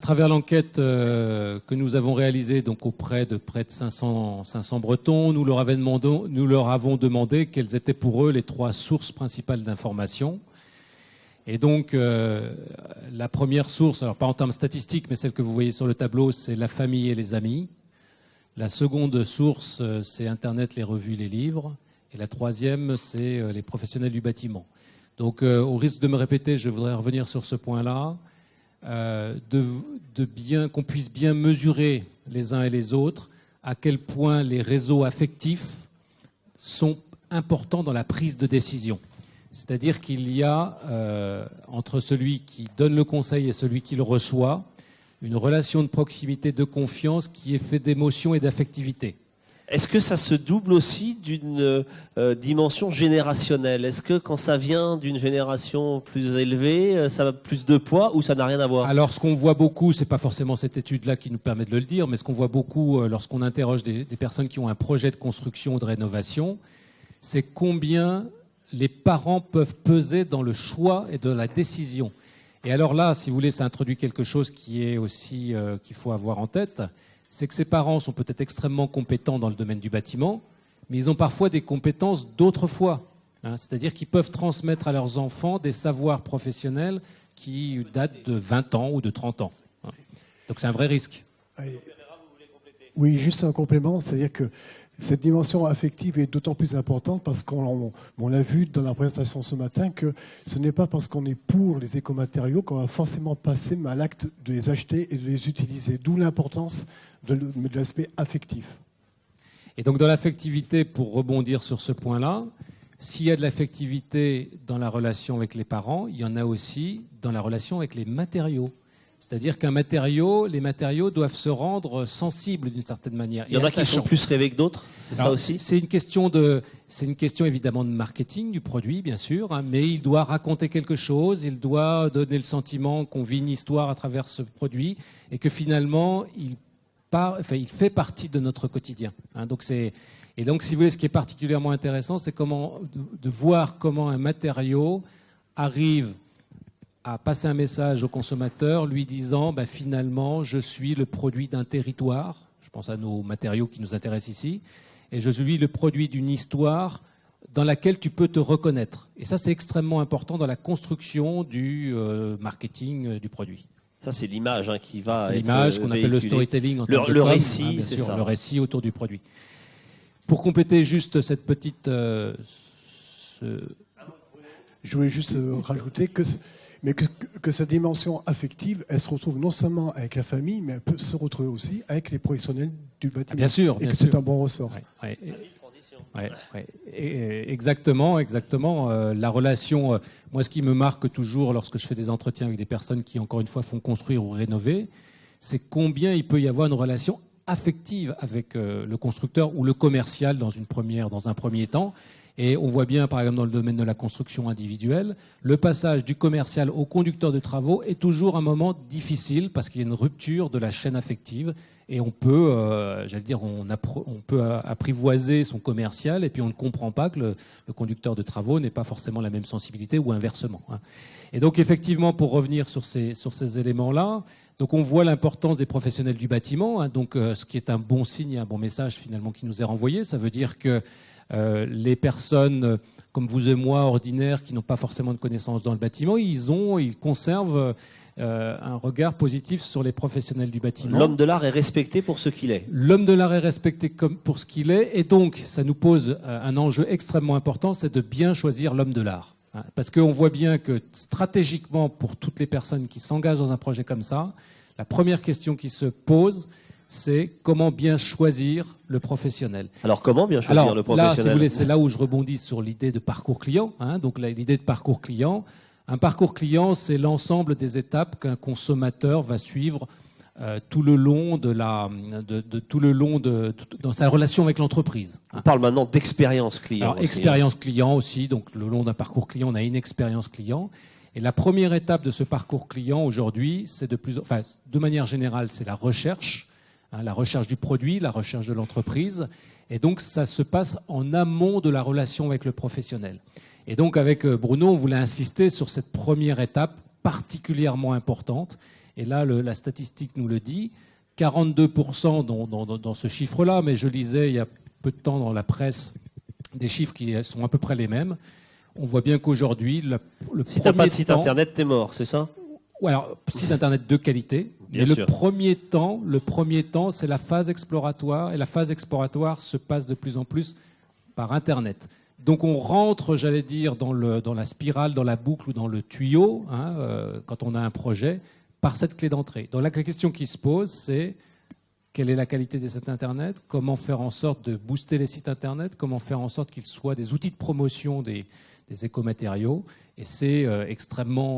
travers l'enquête que nous avons réalisée donc auprès de près de 500 Bretons, nous leur avons demandé quelles étaient pour eux les 3 sources principales d'information. Et donc, la première source, alors pas en termes statistiques, mais celle que vous voyez sur le tableau, c'est la famille et les amis. La seconde source, c'est Internet, les revues, les livres. Et la troisième, c'est les professionnels du bâtiment. Donc, au risque de me répéter, je voudrais revenir sur ce point-là, qu'on puisse bien mesurer les uns et les autres à quel point les réseaux affectifs sont importants dans la prise de décision. C'est-à-dire qu'il y a, entre celui qui donne le conseil et celui qui le reçoit, une relation de proximité, de confiance qui est faite d'émotion et d'affectivité. Est-ce que ça se double aussi d'une dimension générationnelle? Est-ce que quand ça vient d'une génération plus élevée, ça a plus de poids ou ça n'a rien à voir? Alors, ce qu'on voit beaucoup, c'est pas forcément cette étude-là qui nous permet de le dire, mais ce qu'on voit beaucoup lorsqu'on interroge des personnes qui ont un projet de construction ou de rénovation, c'est combien les parents peuvent peser dans le choix et de la décision. Et alors là, si vous voulez, ça introduit quelque chose qui est aussi qu'il faut avoir en tête, c'est que ces parents sont peut-être extrêmement compétents dans le domaine du bâtiment, mais ils ont parfois des compétences d'autrefois. C'est-à-dire qu'ils peuvent transmettre à leurs enfants des savoirs professionnels qui datent de 20 ans ou de 30 ans. Donc c'est un vrai risque. Oui, juste un complément, c'est-à-dire que cette dimension affective est d'autant plus importante parce qu'on l'a vu dans la présentation ce matin que ce n'est pas parce qu'on est pour les écomatériaux qu'on va forcément passer à l'acte de les acheter et de les utiliser. D'où l'importance de l'aspect affectif. Et donc dans l'affectivité, pour rebondir sur ce point-là, s'il y a de l'affectivité dans la relation avec les parents, il y en a aussi dans la relation avec les matériaux. C'est-à-dire les matériaux doivent se rendre sensibles d'une certaine manière. Il y en a qui sont plus rêvés que d'autres, c'est ça aussi? C'est une question évidemment de marketing du produit, bien sûr, mais il doit raconter quelque chose, il doit donner le sentiment qu'on vit une histoire à travers ce produit et que finalement, il fait partie de notre quotidien. Donc, si vous voulez, ce qui est particulièrement intéressant, c'est de voir comment un matériau arrive à passer un message au consommateur lui disant finalement je suis le produit d'un territoire, je pense à nos matériaux qui nous intéressent ici, et je suis le produit d'une histoire dans laquelle tu peux te reconnaître. Et ça c'est extrêmement important dans la construction du marketing du produit. Ça c'est l'image qui va. C'est l'image qu'on appelle le storytelling en tant que le récit, bien c'est sûr, ça. Le récit autour du produit. Pour compléter juste cette petite... Je voulais juste rajouter que cette dimension affective, elle se retrouve non seulement avec la famille, mais elle peut se retrouver aussi avec les professionnels du bâtiment. Bien sûr. Et que c'est un bon ressort. Exactement. La relation, moi ce qui me marque toujours lorsque je fais des entretiens avec des personnes qui, encore une fois, font construire ou rénover, c'est combien il peut y avoir une relation affective avec le constructeur ou le commercial dans un premier temps. Et on voit bien, par exemple, dans le domaine de la construction individuelle, le passage du commercial au conducteur de travaux est toujours un moment difficile parce qu'il y a une rupture de la chaîne affective et on peut, on peut apprivoiser son commercial et puis on ne comprend pas que le conducteur de travaux n'ait pas forcément la même sensibilité ou inversement. Et donc, effectivement, pour revenir sur ces éléments-là, donc on voit l'importance des professionnels du bâtiment, donc ce qui est un bon signe et un bon message finalement qui nous est renvoyé. Ça veut dire que les personnes comme vous et moi, ordinaires, qui n'ont pas forcément de connaissances dans le bâtiment, ils conservent un regard positif sur les professionnels du bâtiment. L'homme de l'art est respecté pour ce qu'il est. L'homme de l'art est respecté pour ce qu'il est, et donc ça nous pose un enjeu extrêmement important, c'est de bien choisir l'homme de l'art. Parce qu'on voit bien que stratégiquement, pour toutes les personnes qui s'engagent dans un projet comme ça, la première question qui se pose, c'est comment bien choisir le professionnel. Alors, comment bien choisir le professionnel? Là, si vous voulez, c'est là où je rebondis sur l'idée de parcours client. Donc, l'idée de parcours client. Un parcours client, c'est l'ensemble des étapes qu'un consommateur va suivre tout le long dans sa relation avec l'entreprise. On parle maintenant d'expérience client. Alors, expérience client aussi. Donc, le long d'un parcours client, on a une expérience client. Et la première étape de ce parcours client aujourd'hui, c'est de manière générale, c'est la recherche du produit, la recherche de l'entreprise. Et donc, ça se passe en amont de la relation avec le professionnel. Et donc, avec Bruno, on voulait insister sur cette première étape particulièrement importante. Et là, la statistique nous le dit, 42% dans ce chiffre-là, mais je lisais il y a peu de temps dans la presse des chiffres qui sont à peu près les mêmes. On voit bien qu'aujourd'hui, si tu n'as pas de site internet, t'es mort, c'est ça? Ou alors, site internet de qualité. Bien mais sûr. le premier temps, c'est la phase exploratoire. Et la phase exploratoire se passe de plus en plus par Internet. Donc on rentre, j'allais dire, dans la spirale, dans la boucle ou dans le tuyau, quand on a un projet, par cette clé d'entrée. Donc là, la question qui se pose, c'est quelle est la qualité des sites Internet? Comment faire en sorte de booster les sites Internet? Comment faire en sorte qu'ils soient des outils de promotion des écomatériaux? Et c'est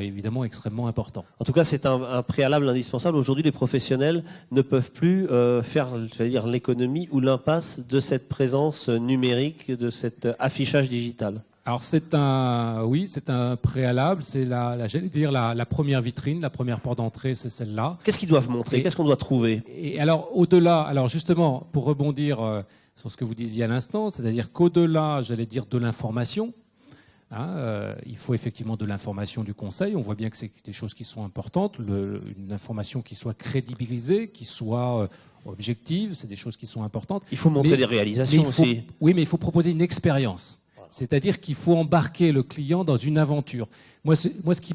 évidemment extrêmement important. En tout cas, c'est un préalable indispensable. Aujourd'hui, les professionnels ne peuvent plus faire, j'allais dire, l'économie ou l'impasse de cette présence numérique, de cet affichage digital. Alors c'est un préalable. C'est j'allais dire la première vitrine, la première porte d'entrée, c'est celle-là. Qu'est-ce qu'ils doivent montrer? Qu'est-ce qu'on doit trouver? Et alors au-delà, alors justement, pour rebondir sur ce que vous disiez à l'instant, c'est-à-dire qu'au-delà, j'allais dire, de l'information. Il faut effectivement de l'information du conseil. On voit bien que c'est des choses qui sont importantes. Une information qui soit crédibilisée, qui soit objective, c'est des choses qui sont importantes. Il faut montrer des réalisations aussi. Oui, mais il faut proposer une expérience. C'est-à-dire qu'il faut embarquer le client dans une aventure. Moi, ce qui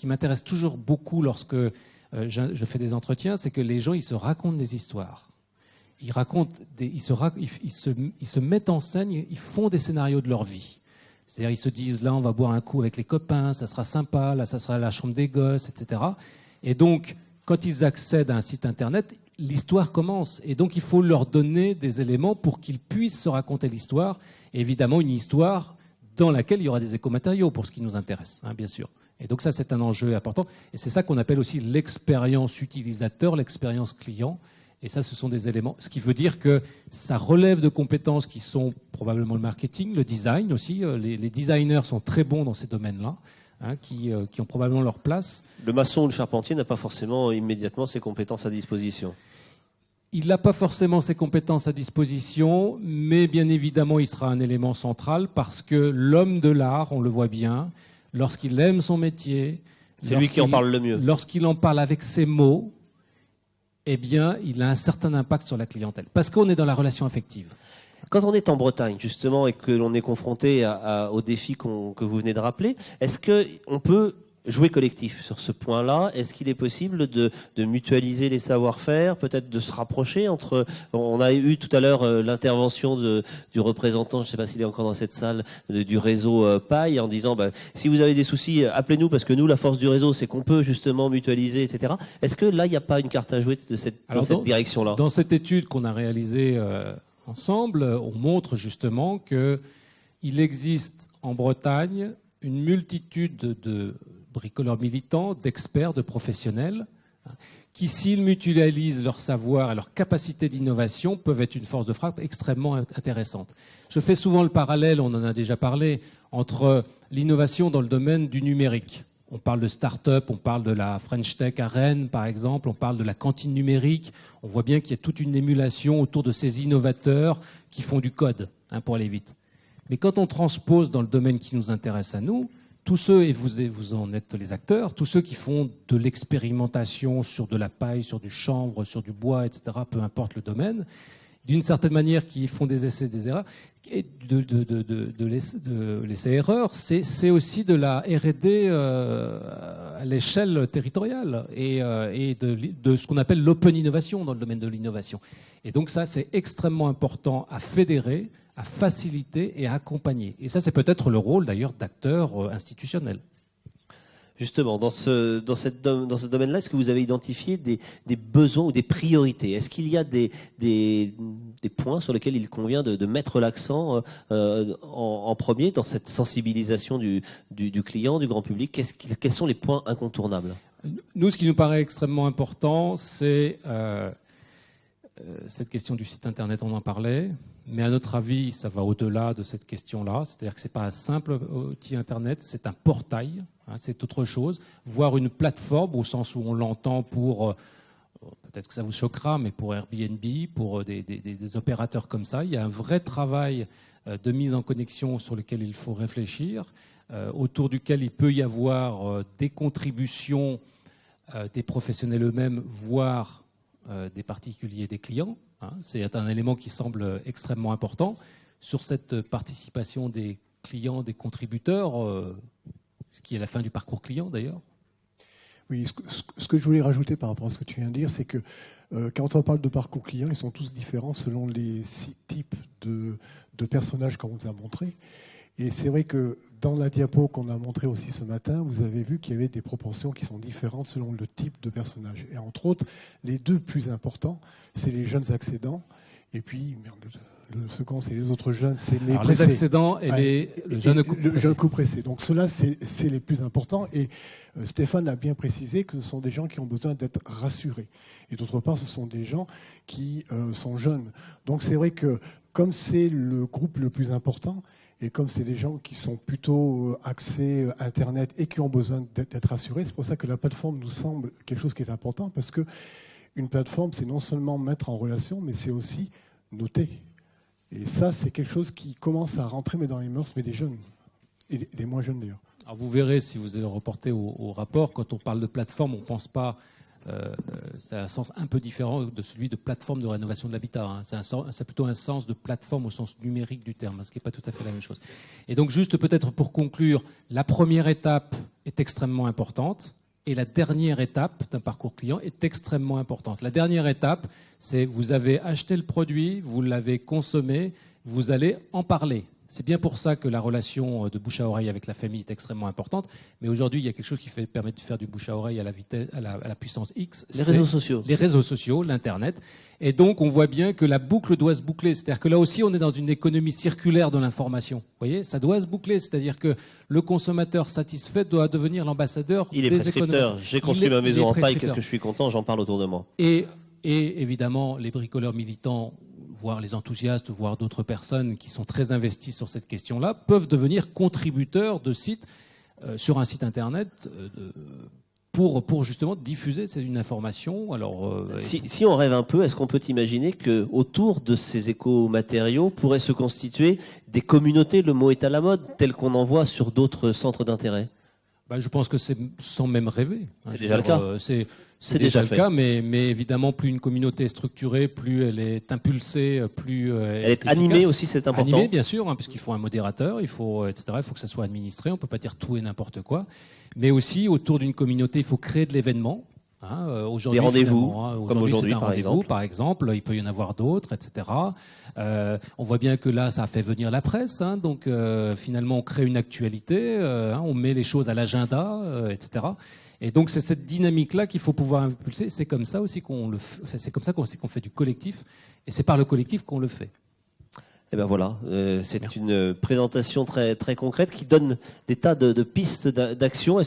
m'intéresse toujours beaucoup lorsque je fais des entretiens, c'est que les gens, ils se racontent des histoires. Ils se mettent en scène, ils font des scénarios de leur vie. C'est-à-dire, ils se disent, là, on va boire un coup avec les copains, ça sera sympa, là, ça sera la chambre des gosses, etc. Et donc, quand ils accèdent à un site Internet, l'histoire commence. Et donc, il faut leur donner des éléments pour qu'ils puissent se raconter l'histoire. Et évidemment, une histoire dans laquelle il y aura des écomatériaux, pour ce qui nous intéresse, bien sûr. Et donc, ça, c'est un enjeu important. Et c'est ça qu'on appelle aussi l'expérience utilisateur, l'expérience client. Et ça, ce sont des éléments. Ce qui veut dire que ça relève de compétences qui sont probablement le marketing, le design aussi. Les designers sont très bons dans ces domaines-là, qui ont probablement leur place. Le maçon ou le charpentier n'a pas forcément immédiatement ses compétences à disposition. Il n'a pas forcément ses compétences à disposition, mais bien évidemment, il sera un élément central parce que l'homme de l'art, on le voit bien, lorsqu'il aime son métier, c'est lui qui en parle le mieux. Lorsqu'il en parle avec ses mots, eh bien, il a un certain impact sur la clientèle, parce qu'on est dans la relation affective. Quand on est en Bretagne, justement, et que l'on est confronté aux défis que vous venez de rappeler, est-ce qu'on peut jouer collectif sur ce point-là? Est-ce qu'il est possible de mutualiser les savoir-faire, peut-être de se rapprocher entre... On a eu tout à l'heure l'intervention du représentant, je ne sais pas s'il est encore dans cette salle, du réseau Paille, en disant si vous avez des soucis, appelez-nous, parce que nous, la force du réseau, c'est qu'on peut justement mutualiser, etc. Est-ce que là, il n'y a pas une carte à jouer dans cette direction-là? Dans cette étude qu'on a réalisée ensemble, on montre justement qu'il existe en Bretagne une multitude de bricoleurs militants, d'experts, de professionnels, qui, s'ils mutualisent leur savoir et leur capacité d'innovation, peuvent être une force de frappe extrêmement intéressante. Je fais souvent le parallèle, on en a déjà parlé, entre l'innovation dans le domaine du numérique. On parle de start-up, on parle de la French Tech à Rennes, par exemple, on parle de la cantine numérique. On voit bien qu'il y a toute une émulation autour de ces innovateurs qui font du code, pour aller vite. Mais quand on transpose dans le domaine qui nous intéresse à nous, tous ceux, et vous en êtes les acteurs, tous ceux qui font de l'expérimentation sur de la paille, sur du chanvre, sur du bois, etc., peu importe le domaine, d'une certaine manière, qui font des essais, des erreurs, et de l'essai-erreur, c'est aussi de la R&D à l'échelle territoriale et de ce qu'on appelle l'open innovation dans le domaine de l'innovation. Et donc ça, c'est extrêmement important à fédérer, à faciliter et à accompagner. Et ça, c'est peut-être le rôle d'ailleurs d'acteurs institutionnels. Justement, dans ce domaine-là, est-ce que vous avez identifié des besoins ou des priorités? Est-ce qu'il y a des points sur lesquels il convient de mettre l'accent en premier dans cette sensibilisation du client, du grand public? Quels sont les points incontournables? Nous, ce qui nous paraît extrêmement important, c'est cette question du site Internet, on en parlait. Mais à notre avis, ça va au-delà de cette question-là. C'est-à-dire que ce n'est pas un simple outil Internet, c'est un portail, c'est autre chose. Voire une plateforme, au sens où on l'entend pour, peut-être que ça vous choquera, mais pour Airbnb, pour des opérateurs comme ça. Il y a un vrai travail de mise en connexion sur lequel il faut réfléchir, autour duquel il peut y avoir des contributions des professionnels eux-mêmes, voire des particuliers, des clients. Hein. C'est un élément qui semble extrêmement important. Sur cette participation des clients, des contributeurs, ce qui est la fin du parcours client d'ailleurs. Oui, ce que je voulais rajouter par rapport à ce que tu viens de dire, c'est que quand on parle de parcours client, ils sont tous différents selon les 6 types de personnages qu'on vous a montrés. Et c'est vrai que dans la diapo qu'on a montrée aussi ce matin, vous avez vu qu'il y avait des proportions qui sont différentes selon le type de personnage. Et entre autres, les 2 plus importants, c'est les jeunes accédants, et puis, le second, c'est les autres jeunes, c'est les pressés. Les accédants et le jeune couple pressé. Donc ceux-là, c'est les plus importants. Et Stéphane a bien précisé que ce sont des gens qui ont besoin d'être rassurés. Et d'autre part, ce sont des gens qui sont jeunes. Donc c'est vrai que comme c'est le groupe le plus important, et comme c'est des gens qui sont plutôt axés Internet et qui ont besoin d'être rassurés, c'est pour ça que la plateforme nous semble quelque chose qui est important, parce que une plateforme, c'est non seulement mettre en relation, mais c'est aussi noter. Et ça, c'est quelque chose qui commence à rentrer mais dans les mœurs, mais des jeunes, et des moins jeunes d'ailleurs. Alors vous verrez, si vous avez reporté au rapport, quand on parle de plateforme, on ne pense pas... c'est un sens un peu différent de celui de plateforme de rénovation de l'habitat. Hein. C'est plutôt un sens de plateforme au sens numérique du terme, ce qui n'est pas tout à fait la même chose. Et donc juste peut-être pour conclure, la première étape est extrêmement importante et la dernière étape d'un parcours client est extrêmement importante. La dernière étape, c'est vous avez acheté le produit, vous l'avez consommé, vous allez en parler. C'est bien pour ça que la relation de bouche à oreille avec la famille est extrêmement importante. Mais aujourd'hui, il y a quelque chose qui permet de faire du bouche à oreille à la vitesse, à la puissance X. Les réseaux sociaux. Les réseaux sociaux, l'Internet. Et donc, on voit bien que la boucle doit se boucler. C'est-à-dire que là aussi, on est dans une économie circulaire de l'information. Vous voyez, ça doit se boucler. C'est-à-dire que le consommateur satisfait doit devenir l'ambassadeur des économies. Il est prescripteur. J'ai construit ma maison en paille, qu'est-ce que je suis content, j'en parle autour de moi. Et évidemment, les bricoleurs militants, voire les enthousiastes, voire d'autres personnes qui sont très investies sur cette question-là, peuvent devenir contributeurs de sites sur un site Internet pour justement diffuser une information. Alors, si on rêve un peu, est-ce qu'on peut imaginer qu'autour de ces écomatériaux pourraient se constituer des communautés, le mot est à la mode, telles qu'on en voit sur d'autres centres d'intérêt ? Je pense que c'est sans même rêver. C'est déjà le cas. C'est déjà le cas, mais évidemment, plus une communauté est structurée, plus elle est impulsée, plus elle est animée aussi, c'est important. Animée, bien sûr, puisqu'il faut un modérateur, etc. Il faut que ça soit administré, on ne peut pas dire tout et n'importe quoi. Mais aussi, autour d'une communauté, il faut créer de l'événement. Des rendez-vous, comme aujourd'hui, par exemple. Il peut y en avoir d'autres, etc. On voit bien que là, ça a fait venir la presse. Donc, finalement, on crée une actualité, on met les choses à l'agenda, etc. Et donc, c'est cette dynamique-là qu'il faut pouvoir impulser. C'est comme ça aussi qu'on fait du collectif. Et c'est par le collectif qu'on le fait. Et ben voilà, c'est une présentation très, très concrète qui donne des tas de pistes d'action.